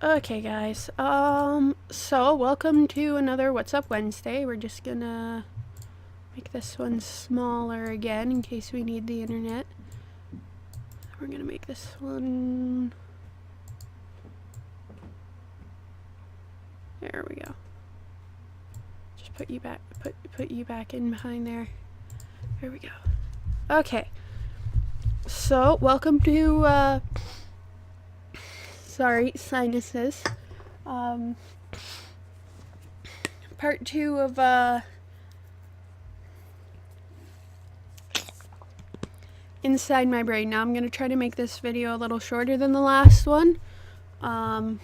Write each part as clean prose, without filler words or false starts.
Okay, guys. So welcome to another What's Up Wednesday. We're just gonna make this one smaller again in case we need the internet. We're gonna make this one. There we go. Just put you back. Put you back in behind there. There we go. Okay. So welcome to. Sorry, sinuses. Part 2 of Inside My Brain. Now I'm going to try to make this video a little shorter than the last one. But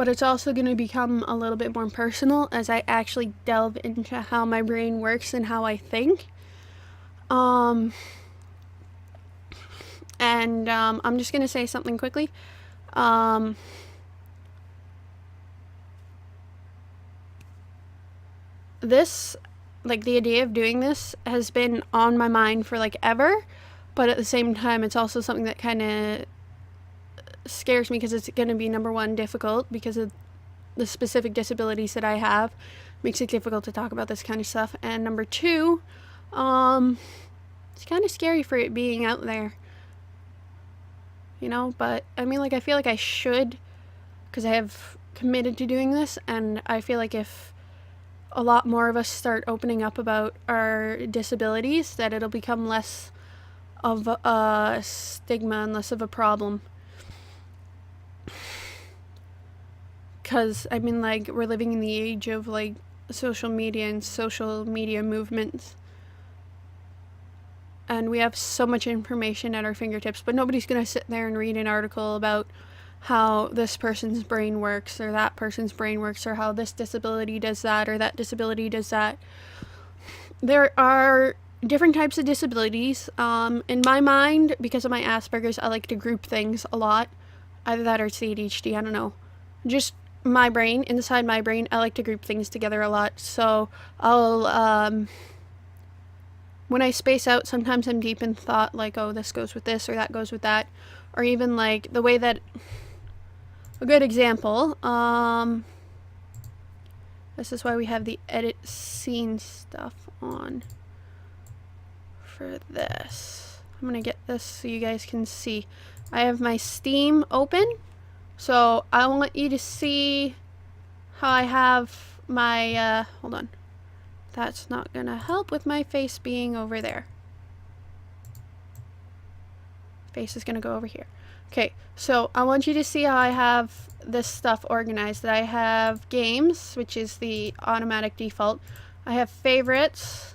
it's also going to become a little bit more personal as I actually delve into how my brain works and how I think. I'm just going to say something quickly. This, like, the idea of doing this has been on my mind for, like, ever, but at the same time, it's also something that kind of scares me because it's going to be, number one, difficult because of the specific disabilities that I have. Makes it difficult to talk about this kind of stuff. And number two, it's kind of scary for it being out there. You know, but I mean, like, I feel like I should, because I have committed to doing this, and I feel like if a lot more of us start opening up about our disabilities, that it'll become less of a stigma and less of a problem. Because, I mean, like, we're living in the age of, like, social media and social media movements. And we have so much information at our fingertips, but nobody's going to sit there and read an article about how this person's brain works or that person's brain works or how this disability does that or that disability does that. There are different types of disabilities. In my mind, because of my Asperger's, I like to group things a lot. Either that or it's ADHD, I don't know. Just my brain, inside my brain, I like to group things together a lot. So I'll, when I space out, sometimes I'm deep in thought, like, oh, this goes with this or that goes with that. Or even, like, the way that, a good example, this is why we have the edit scene stuff on for this. I'm gonna get this so you guys can see. I have my Steam open, so I want you to see how I have my, hold on. That's not gonna help with my face being over there. Face is gonna go over here. Okay, so I want you to see how I have this stuff organized. That I have games, which is the automatic default. I have favorites,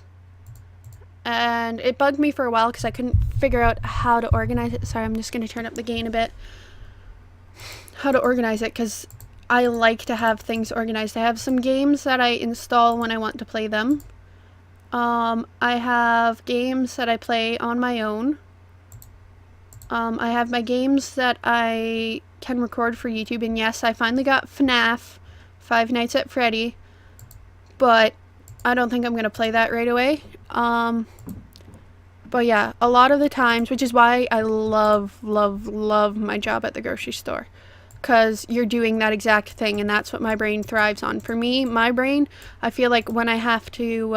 and it bugged me for a while because I couldn't figure out how to organize it. Sorry, I'm just gonna turn up the gain a bit. How to organize it, because I like to have things organized. I have some games that I install when I want to play them. I have games that I play on my own. I have my games that I can record for YouTube, and yes, I finally got FNAF, Five Nights at Freddy, but I don't think I'm going to play that right away. But yeah, a lot of the times, which is why I love my job at the grocery store, because you're doing that exact thing, and that's what my brain thrives on. For me, my brain, I feel like when I have to,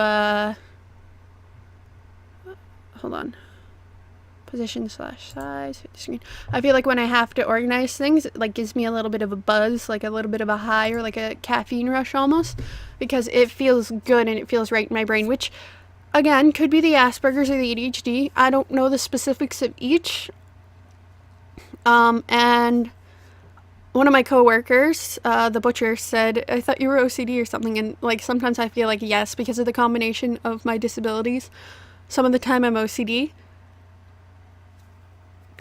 hold on. Position / size, screen. I feel like when I have to organize things, it like gives me a little bit of a buzz, like a little bit of a high or like a caffeine rush almost, because it feels good and it feels right in my brain, which again could be the Asperger's or the ADHD. I don't know the specifics of each. And one of my coworkers, the butcher, said, I thought you were OCD or something, and like sometimes I feel like yes, because of the combination of my disabilities. Some of the time I'm OCD.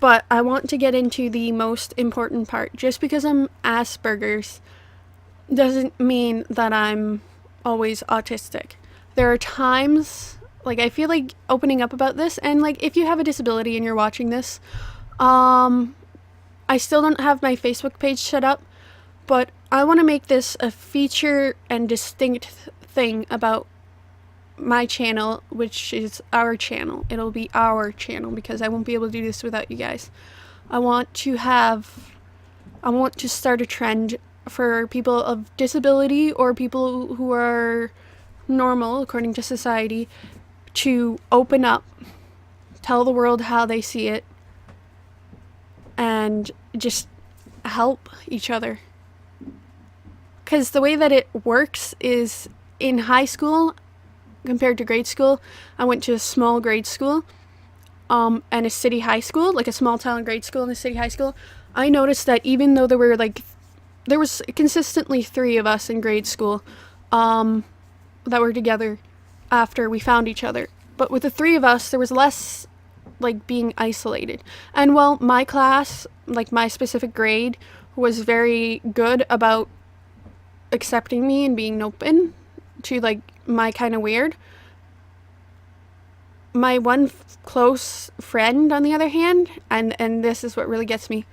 But I want to get into the most important part. Just because I'm Asperger's doesn't mean that I'm always autistic. There are times, like, I feel like opening up about this, and like if you have a disability and you're watching this, I still don't have my Facebook page set up, but I want to make this a feature and distinct thing about my channel, which is our channel. It'll be our channel because I won't be able to do this without you guys. I want to have I want to start a trend for people of disability or people who are normal according to society to open up, tell the world how they see it, and just help each other. Because the way that it works is in high school compared to grade school, I went to a small grade school and a city high school, like a small town grade school and a city high school. I noticed that even though there was consistently 3 of us in grade school that were together after we found each other. But with the 3 of us, there was less like being isolated. And well, my class, like my specific grade, was very good about accepting me and being open to like my kind of weird. My one close friend, on the other hand, and this is what really gets me,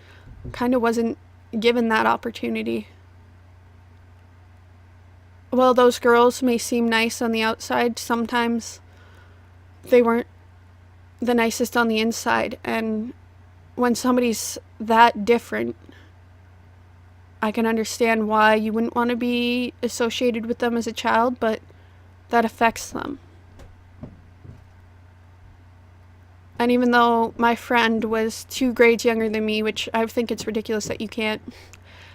kind of wasn't given that opportunity. Well, those girls may seem nice on the outside, sometimes they weren't the nicest on the inside. And when somebody's that different, I can understand why you wouldn't want to be associated with them as a child, but that affects them. And even though my friend was 2 grades younger than me, which I think it's ridiculous that you can't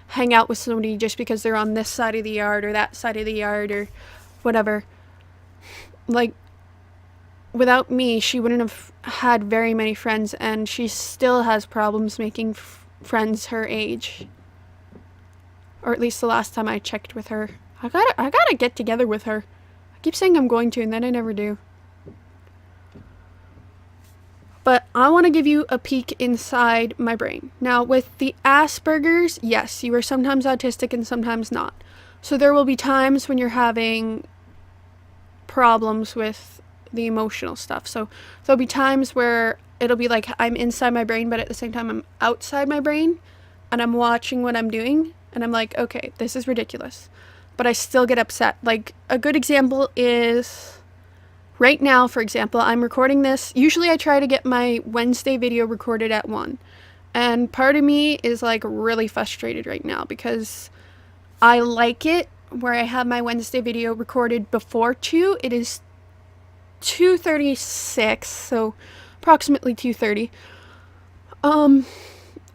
hang out with somebody just because they're on this side of the yard or that side of the yard or whatever. Like, without me, she wouldn't have had very many friends, and she still has problems making friends her age. Or at least the last time I checked with her. I gotta get together with her. I keep saying I'm going to, and then I never do. But I want to give you a peek inside my brain. Now, with the Asperger's, yes, you are sometimes autistic and sometimes not. So there will be times when you're having problems with the emotional stuff. So there'll be times where it'll be like I'm inside my brain, but at the same time I'm outside my brain, and I'm watching what I'm doing, and I'm like, okay, this is ridiculous. But I still get upset. Like, a good example is... right now, for example, I'm recording this. Usually I try to get my Wednesday video recorded at 1. And part of me is like really frustrated right now because I like it where I have my Wednesday video recorded before 2. It is 2:36, so approximately 2:30.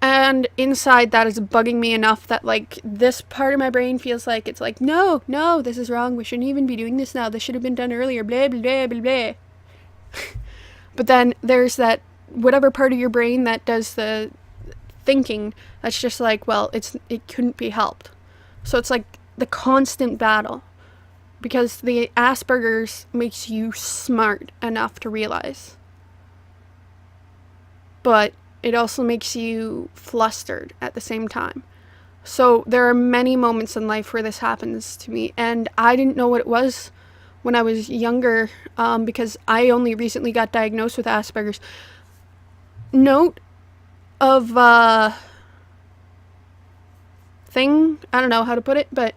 And inside that is bugging me enough that like this part of my brain feels like it's like, no, this is wrong. We shouldn't even be doing this now. This should have been done earlier. Blah, blah, blah, blah, blah. But then there's that whatever part of your brain that does the thinking that's just like, well, it couldn't be helped. So it's like the constant battle because the Asperger's makes you smart enough to realize. But it also makes you flustered at the same time. So there are many moments in life where this happens to me, and I didn't know what it was when I was younger because I only recently got diagnosed with Asperger's. Note of thing, I don't know how to put it, but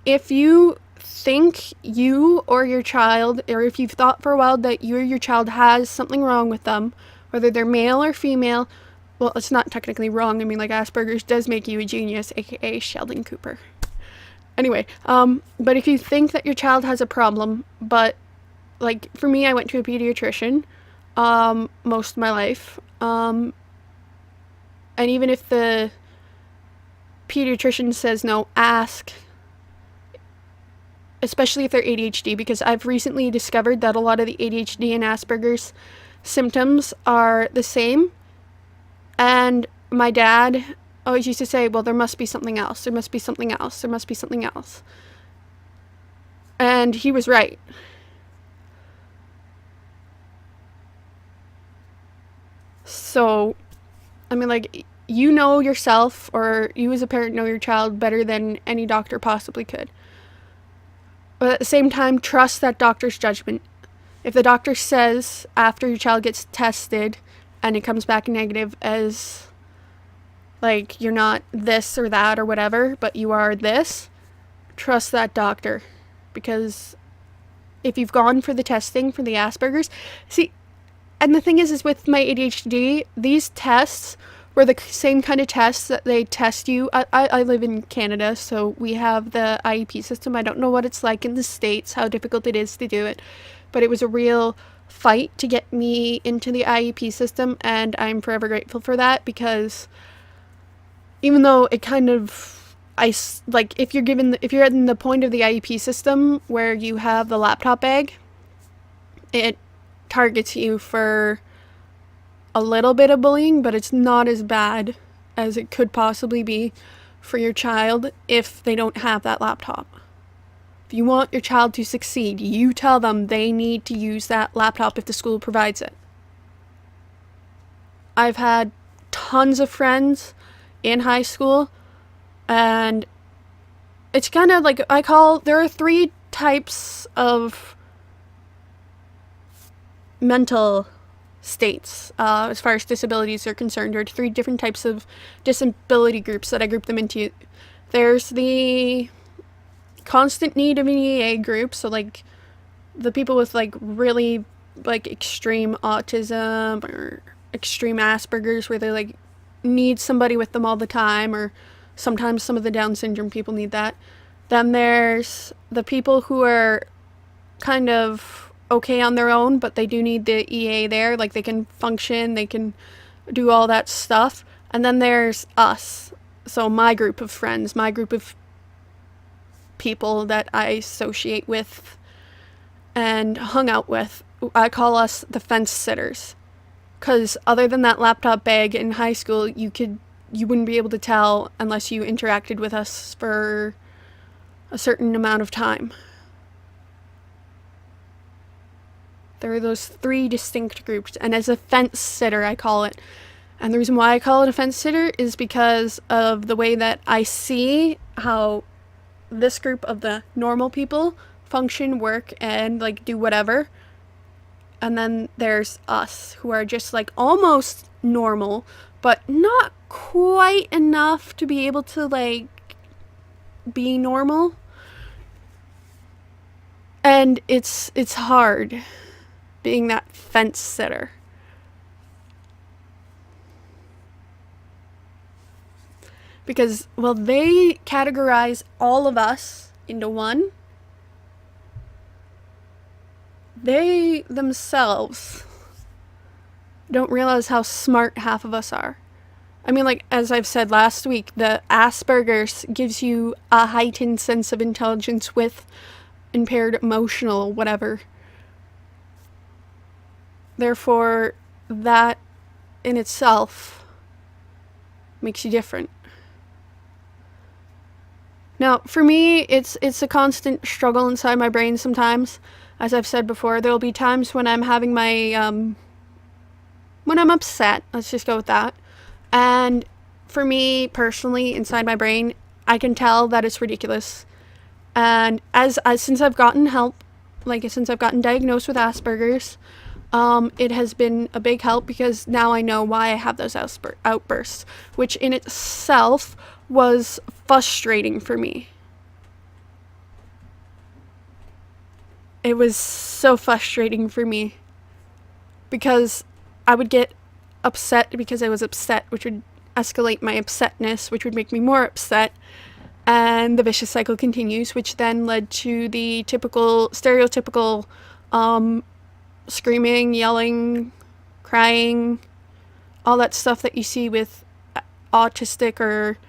if you think you or your child, or if you've thought for a while that you or your child has something wrong with them, whether they're male or female, well, it's not technically wrong. I mean, like, Asperger's does make you a genius, aka Sheldon Cooper. Anyway, but if you think that your child has a problem, but, like, for me, I went to a pediatrician most of my life, and even if the pediatrician says no, ask, especially if they're ADHD, because I've recently discovered that a lot of the ADHD and Asperger's symptoms are the same. And my dad always used to say, well, there must be something else. There must be something else. There must be something else. And he was right. So, I mean, like, you know yourself, or you as a parent know your child better than any doctor possibly could. But at the same time, trust that doctor's judgment. If the doctor says after your child gets tested and it comes back negative as like you're not this or that or whatever, but you are this, trust that doctor. Because if you've gone for the testing for the Asperger's, see, and the thing is with my ADHD, these tests were the same kind of tests that they test you. I live in Canada, so we have the IEP system. I don't know what it's like in the States, how difficult it is to do it, but it was a real fight to get me into the IEP system, and I'm forever grateful for that, because even though it kind of, if you're in the point of the IEP system where you have the laptop bag, it targets you for a little bit of bullying, but it's not as bad as it could possibly be for your child if they don't have that laptop. If you want your child to succeed, you tell them they need to use that laptop if the school provides it. I've had tons of friends in high school, and it's kind of like, there are 3 types of mental states as far as disabilities are concerned. There are 3 different types of disability groups that I group them into. There's the constant need of an EA group, so like the people with like really like extreme autism or extreme Asperger's, where they like need somebody with them all the time, or sometimes some of the Down syndrome people need that. Then there's the people who are kind of okay on their own, but they do need the EA there, like they can function, they can do all that stuff. And then there's us, so my group of friends, my group of people that I associate with and hung out with. I call us the fence sitters, because other than that laptop bag in high school, you wouldn't be able to tell unless you interacted with us for a certain amount of time. There are those 3 distinct groups, and as a fence sitter, I call it. And the reason why I call it a fence sitter is because of the way that I see how this group of the normal people function, work, and like do whatever. And then there's us, who are just like almost normal, but not quite enough to be able to like be normal. And it's hard being that fence sitter. Because, well, they categorize all of us into one. They themselves don't realize how smart half of us are. I mean, like, as I've said last week, the Asperger's gives you a heightened sense of intelligence with impaired emotional whatever. Therefore, that in itself makes you different. Now, for me, it's a constant struggle inside my brain sometimes. As I've said before, there will be times when I'm having my, when I'm upset, let's just go with that. And for me, personally, inside my brain, I can tell that it's ridiculous. And since I've gotten help, since I've gotten diagnosed with Asperger's, it has been a big help, because now I know why I have those outbursts, which in itself was frustrating for me. It was so frustrating for me, because I would get upset because I was upset, which would escalate my upsetness, which would make me more upset, and the vicious cycle continues, which then led to the stereotypical screaming, yelling, crying, all that stuff that you see with autistic or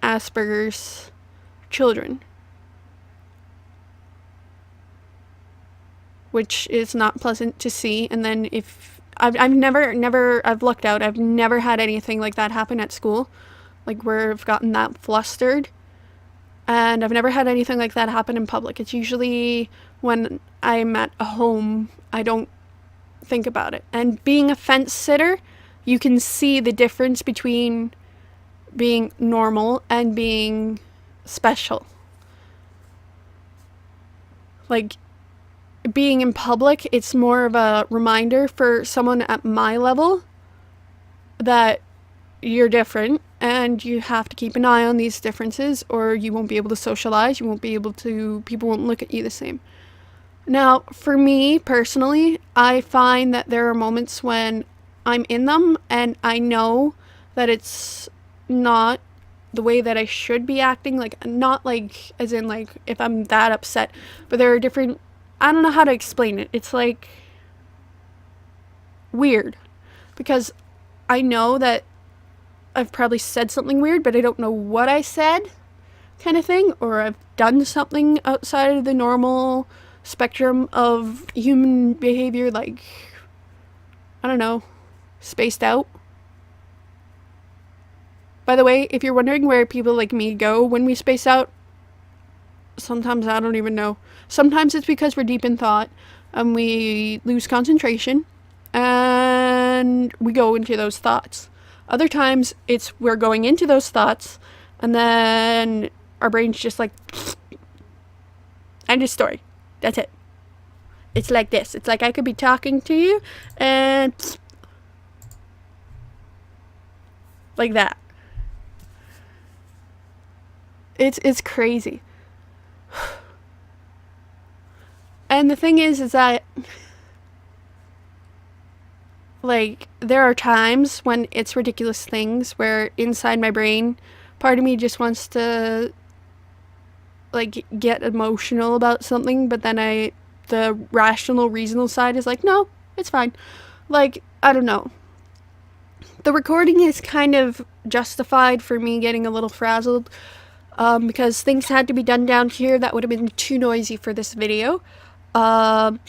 Asperger's children, which is not pleasant to see. And then if I've lucked out, I've never had anything like that happen at school, like where I've gotten that flustered, and I've never had anything like that happen in public. It's usually when I'm at a home, I don't think about it. And being a fence sitter, you can see the difference between being normal and being special. Like, being in public, it's more of a reminder for someone at my level that you're different, and you have to keep an eye on these differences, or you won't be able to socialize, people won't look at you the same. Now, for me personally, I find that there are moments when I'm in them and I know that it's not the way that I should be acting, like not like as in like if I'm that upset, but there are different, I don't know how to explain it. It's like weird because I know that I've probably said something weird, but I don't know what I said, kind of thing, or I've done something outside of the normal spectrum of human behavior, like, I don't know, spaced out. By the way, if you're wondering where people like me go when we space out, sometimes I don't even know. Sometimes it's because we're deep in thought and we lose concentration and we go into those thoughts. Other times it's we're going into those thoughts and then our brain's just like, end of story. That's it. It's like this. It's like I could be talking to you and like that. It's crazy. And the thing is that like there are times when it's ridiculous things where inside my brain part of me just wants to like get emotional about something, but then the rational reasonable side is like, no, it's fine. Like, I don't know. The recording is kind of justified for me getting a little frazzled because things had to be done down here that would have been too noisy for this video. So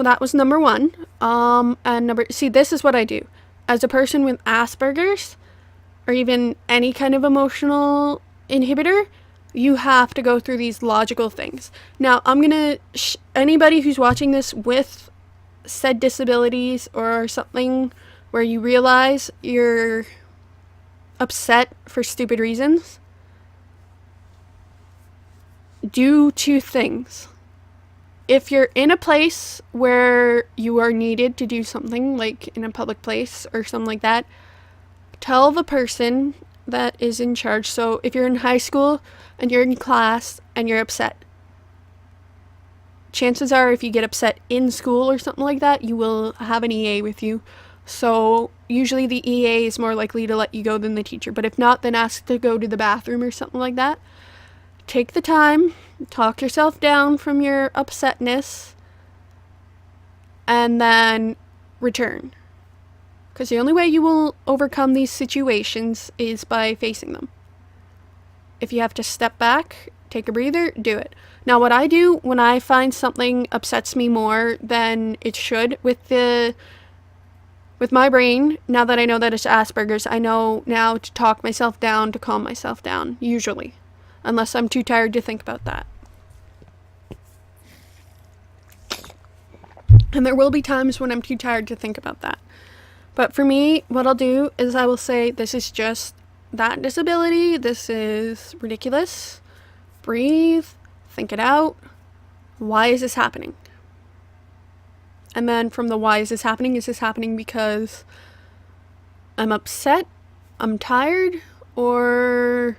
that was number one. And see, this is what I do. As a person with Asperger's, or even any kind of emotional inhibitor, you have to go through these logical things. Now, I'm gonna, anybody who's watching this with said disabilities or something where you realize you're upset for stupid reasons, do two things. If you're in a place where you are needed to do something, like in a public place or something like that, tell the person that is in charge. So if you're in high school and you're in class and you're upset, chances are if you get upset in school or something like that, you will have an EA with you. So usually the EA is more likely to let you go than the teacher. But if not, then ask to go to the bathroom or something like that. Take the time, talk yourself down from your upsetness, and then return. Because the only way you will overcome these situations is by facing them. If you have to step back, take a breather, do it. Now, what I do when I find something upsets me more than it should with my brain, now that I know that it's Asperger's, I know now to talk myself down, to calm myself down, usually. Unless I'm too tired to think about that. And there will be times when I'm too tired to think about that. But for me, what I'll do is I will say, this is just that disability. This is ridiculous. Breathe. Think it out. Why is this happening? And then from the why is this happening because I'm upset, I'm tired, or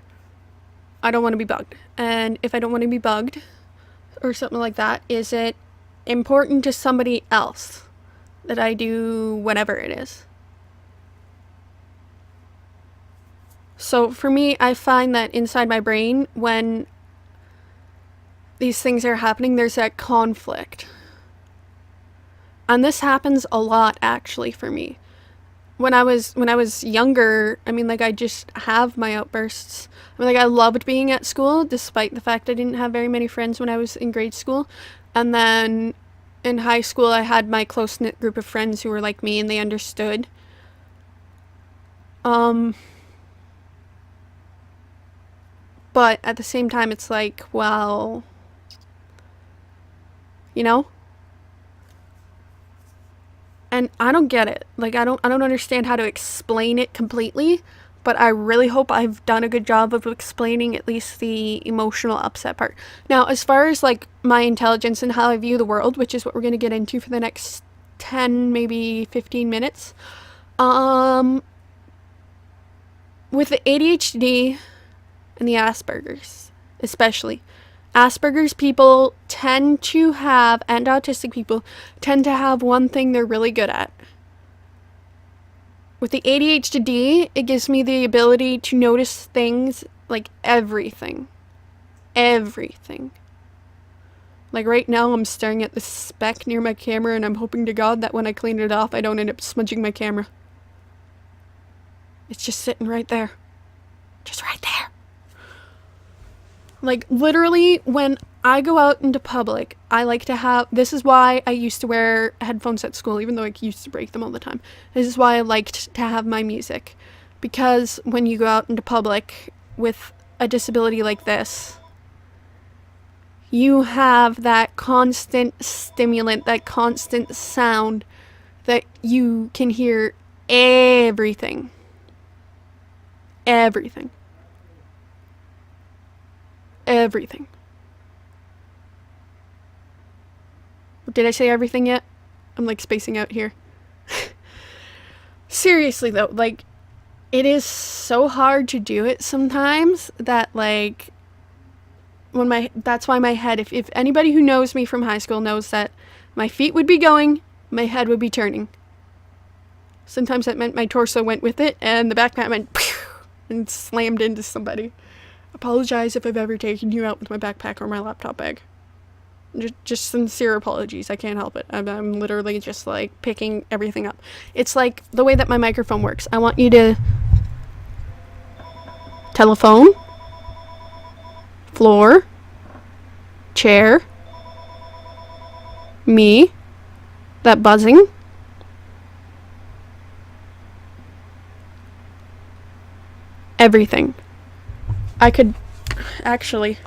I don't want to be bugged? And if I don't want to be bugged or something like that, is it important to somebody else that I do whatever it is? So for me, I find that inside my brain, when these things are happening, there's that conflict. And this happens a lot, actually, for me. When I was younger, I mean, like, I just have my outbursts. I mean, like, I loved being at school, despite the fact I didn't have very many friends when I was in grade school. And then in high school, I had my close-knit group of friends who were like me, and they understood. But at the same time, it's like, well, you know? And I don't get it. Like, I don't understand how to explain it completely, but I really hope I've done a good job of explaining at least the emotional upset part. Now, as far as like my intelligence and how I view the world, which is what we're going to get into for the next 10, maybe 15 minutes, with the ADHD and the Asperger's, especially, Asperger's people tend to have, and autistic people tend to have one thing they're really good at. with the ADHD, it gives me the ability to notice things like everything. Everything. Like right now, I'm staring at this speck near my camera, and I'm hoping to God that when I clean it off, I don't end up smudging my camera. It's just sitting right there. Just right there. Like, literally, when I go out into public, I like to have... This is why I used to wear headphones at school, even though I used to break them all the time. This is why I liked to have my music. Because when you go out into public with a disability like this, you have that constant stimulant, that constant sound that you can hear everything. Everything. Everything. Did I say everything yet? I'm like spacing out here. Seriously though, like, it is so hard to do it sometimes that, like, that's why my head, if anybody who knows me from high school knows that my feet would be going, my head would be turning. Sometimes that meant my torso went with it, and the backpack went pew, and slammed into somebody. Apologize if I've ever taken you out with my backpack or my laptop bag. Just sincere apologies. I can't help it. I'm literally just like picking everything up. It's like the way that my microphone works. I want you to telephone, floor, chair, me, that buzzing, everything. I could actually...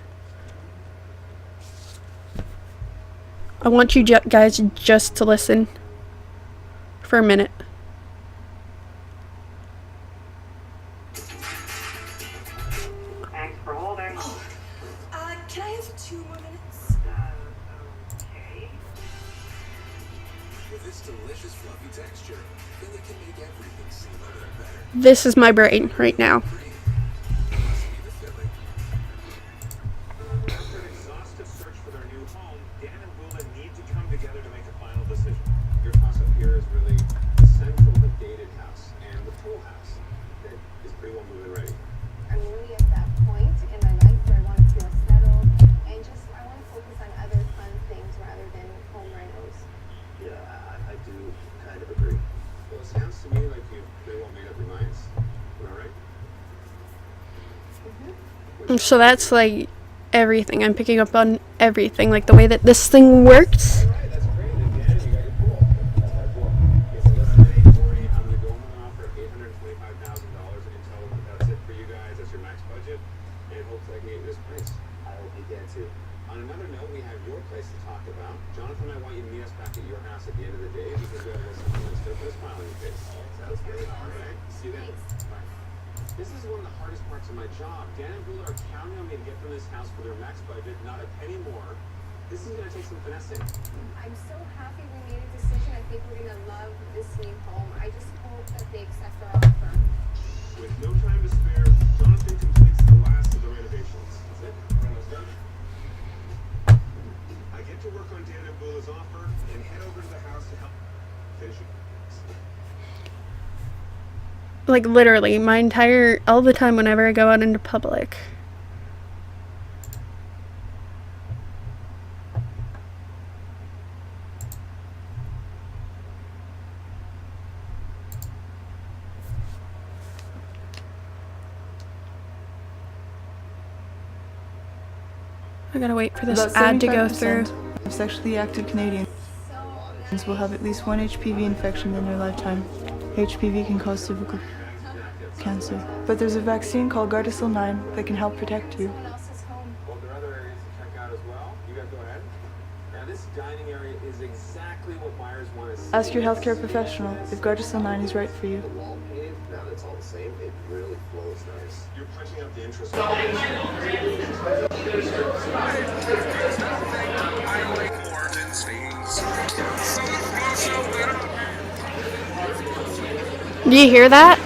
I want you guys just to listen for a minute. Thanks for holding. Can I have 2 more minutes? Okay. With its delicious fluffy texture, Philly can make everything seem a little better. This is my brain right now. After an exhaustive search for their new home, Dan and Bula need to come together to make a final decision. Your house up here is really the central, the dated house, and the pool house that is pretty well moving ready. I'm really at that point in my life where I want to feel settled and just I want to focus on other fun things rather than home renos. Yeah, I do kind of agree. Well, it sounds to me like you've pretty well made up your minds. Am I right? So that's like everything. I'm picking up on everything, like the way that this thing works. Alright, that's great. And Dan, you got your pool. That's my pool. Okay, so listen to 840. I'm going to go on an offer of $825,000 and tell them that that's it for you guys. That's your max budget. And hopefully I can get you this price. I hope you can too. On another note, we have your place to talk about. Jonathan, I want you to meet us back at your house at the end of the day because we have a little something to put a smile on your face. Sounds good. Alright, see you then. Bye. This is one of the hardest parts of my job. Dan and Bula are counting on me to get them this house for their max budget, not a penny more. This is going to take some finessing. I'm so happy we made a decision. I think we're going to love this new home. I just hope that they accept our offer. With no time to spare, Jonathan completes the last of the renovations. That's it. Reno's done. I get to work on Dan and Bula's offer and head over to the house to help finish it. Like literally, all the time whenever I go out into public. I gotta wait for this About ad to go through. 75% of sexually active Canadians will have at least one HPV infection in their lifetime. HPV can cause cervical cancer, but there's a vaccine called Gardasil 9 that can help protect you. Someone else's home. Well, there are other areas to check out as well. You guys go ahead. Now, this dining area is exactly what buyers want to see. Ask your healthcare professional if Gardasil 9 is right for you. The wall painting, now that it's all the same, it really flows nice. You're punching up the interest. Do you hear that?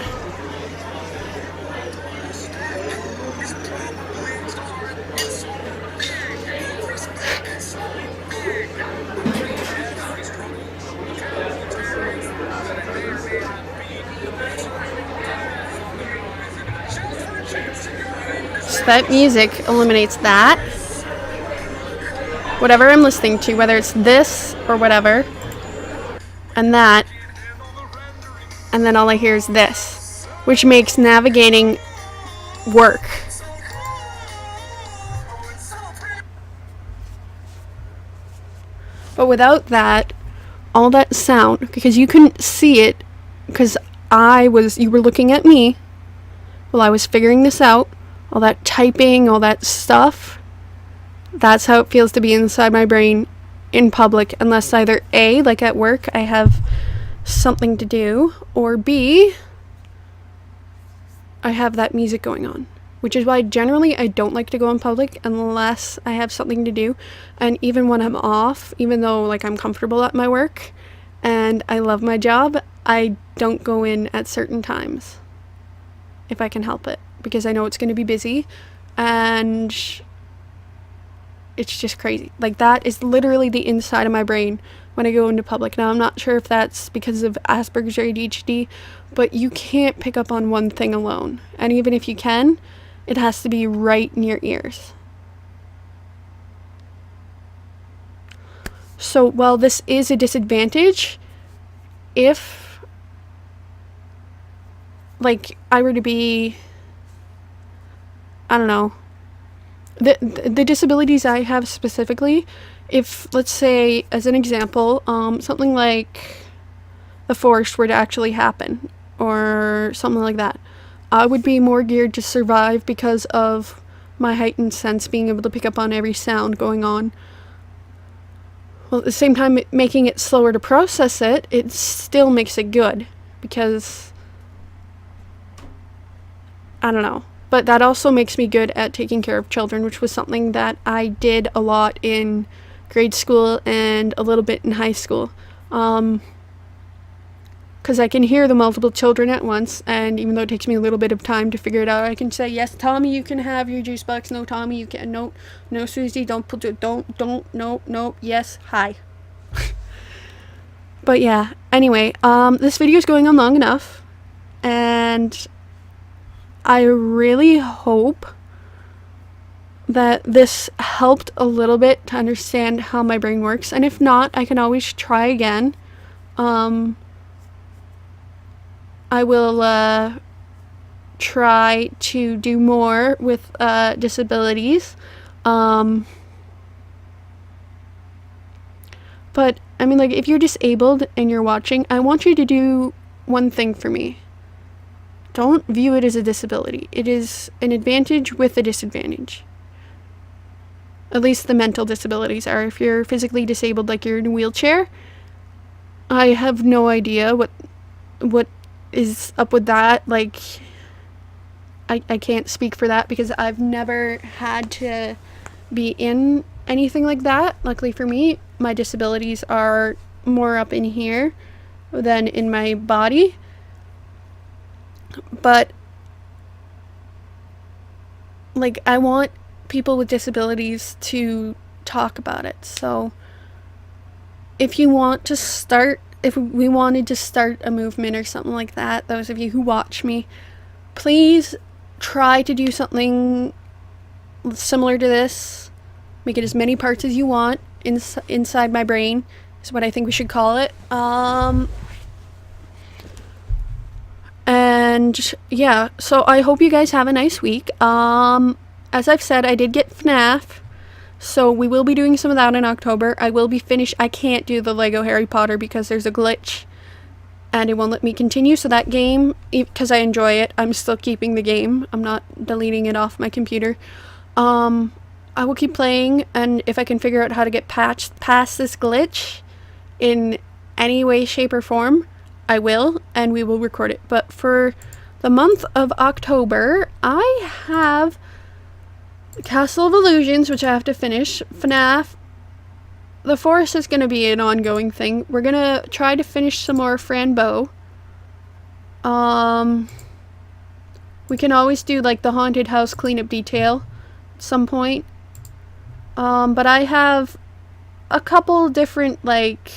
that music eliminates that. Whatever I'm listening to, whether it's this or whatever. And that. And then all I hear is this. Which makes navigating work. But without that, all that sound, because you couldn't see it, because you were looking at me while I was figuring this out, all that typing, all that stuff, that's how it feels to be inside my brain in public, unless either A, like at work, I have something to do, or B, I have that music going on. Which is why generally I don't like to go in public unless I have something to do. And even when I'm off, even though like I'm comfortable at my work and I love my job, I don't go in at certain times if I can help it, because I know it's going to be busy and it's just crazy. Like, that is literally the inside of my brain when I go into public. Now, I'm not sure if that's because of Asperger's or ADHD, but you can't pick up on one thing alone. And even if you can, it has to be right in your ears. So while this is a disadvantage, if like I were to be, I don't know, the disabilities I have specifically, if let's say as an example, something like the forest were to actually happen or something like that, I would be more geared to survive because of my heightened sense, being able to pick up on every sound going on. Well, at the same time, making it slower to process it, it still makes it good, because I don't know. But that also makes me good at taking care of children, which was something that I did a lot in grade school and a little bit in high school. Because I can hear the multiple children at once, and even though it takes me a little bit of time to figure it out, I can say, yes, Tommy, you can have your juice box. No, Tommy, you can't. No, Susie, don't put it. No, yes, hi. But yeah, anyway, this video is going on long enough, and I really hope that this helped a little bit to understand how my brain works, and if not, I can always try again. I will try to do more with disabilities. But I mean, like, if you're disabled and you're watching, I want you to do one thing for me. Don't view it as a disability. It is an advantage with a disadvantage. At least the mental disabilities are. If you're physically disabled, like you're in a wheelchair, I have no idea what is up with that. Like, I can't speak for that because I've never had to be in anything like that. Luckily for me, my disabilities are more up in here than in my body. But like, I want people with disabilities to talk about it. So if we wanted to start a movement or something like that, those of you who watch me, please try to do something similar to this. Make it as many parts as you want. Inside my brain is what I think we should call it. And yeah, so I hope you guys have a nice week. As I've said, I did get FNAF, so we will be doing some of that in October. I will be finished. I can't do the Lego Harry Potter because there's a glitch and it won't let me continue. So that game, because I enjoy it, I'm still keeping the game. I'm not deleting it off my computer. I will keep playing, and if I can figure out how to get past this glitch in any way, shape, or form, I will, and we will record it. But for the month of October, I have Castle of Illusions, which I have to finish, FNAF. The Forest is going to be an ongoing thing. We're going to try to finish some more Frambo. We can always do like the haunted house cleanup detail at some point. But I have a couple different like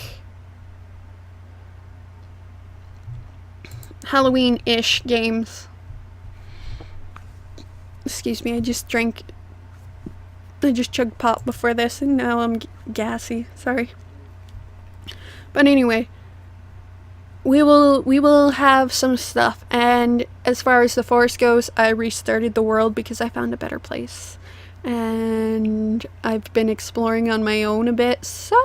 Halloween-ish games. Excuse me, I just chugged pop before this and now I'm gassy. Sorry. But anyway, we will have some stuff, and as far as the forest goes, I restarted the world because I found a better place. And I've been exploring on my own a bit, so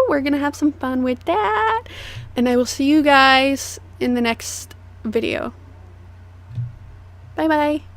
we're gonna have some fun with that. And I will see you guys in the next video. Bye bye.